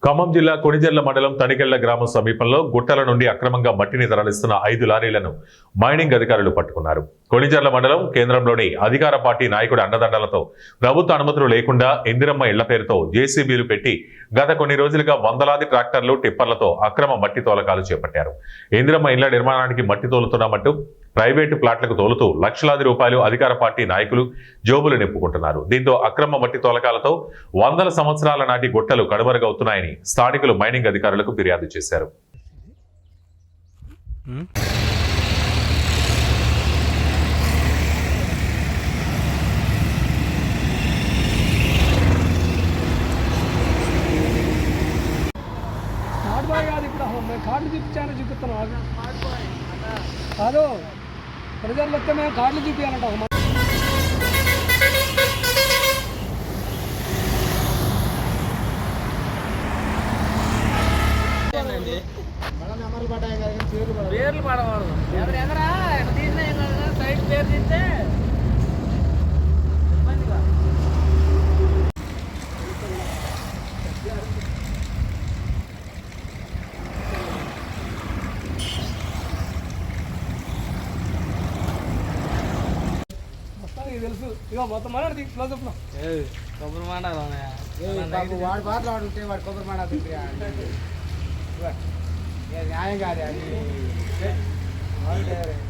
ఖమ్మం జిల్లా కొణిజర్ల మండలం తనికెళ్ల గ్రామం సమీపంలో గుట్టల నుండి అక్రమంగా మట్టిని తరలిస్తున్న 5 లారీలను మైనింగ్ అధికారులు పట్టుకున్నారు. కొణిజర్ల మండలం కేంద్రంలోని అధికార పార్టీ నాయకుడి అండదండలతో ప్రభుత్వ అనుమతులు లేకుండా ఇందిరమ్మ ఇళ్ల పేరుతో జేసీబీలు పెట్టి గత కొన్ని రోజులుగా వందలాది ట్రాక్టర్లు టిప్పర్లతో అక్రమ మట్టి తోలకాలు చేపట్టారు. ఇందిరమ్మ ఇళ్ల నిర్మాణానికి మట్టి తోలుతున్నామంటూ ప్రైవేటు ప్లాట్లకు తోలుతూ లక్షలాది రూపాయలు అధికార పార్టీ నాయకులు జోబులు నింపుకుంటున్నారు. దీంతో అక్రమ మట్టి తోలకాలతో వందల సంవత్సరాల నాటి గుట్టలు కనుమరుగవుతున్నాయని స్థానికులు మైనింగ్ అధికారులకు ఫిర్యాదు చేశారు. కార్డులు చూపిస్తున్నాం కాదు ప్రజలు వస్తే మేము కార్డులు చూపించాలంట. పేర్లు పడవాడు ఎదురా తీసిన సైడ్ పేరు తీస్తే తెలుసు. ఇక మొత్తం మాట్లాడి క్లోజ్ అప్ కొబ్బరి మాట వాడు మాట్లాడుంటే వాడు కొబ్బరి మాట న్యాయం కాదు అది.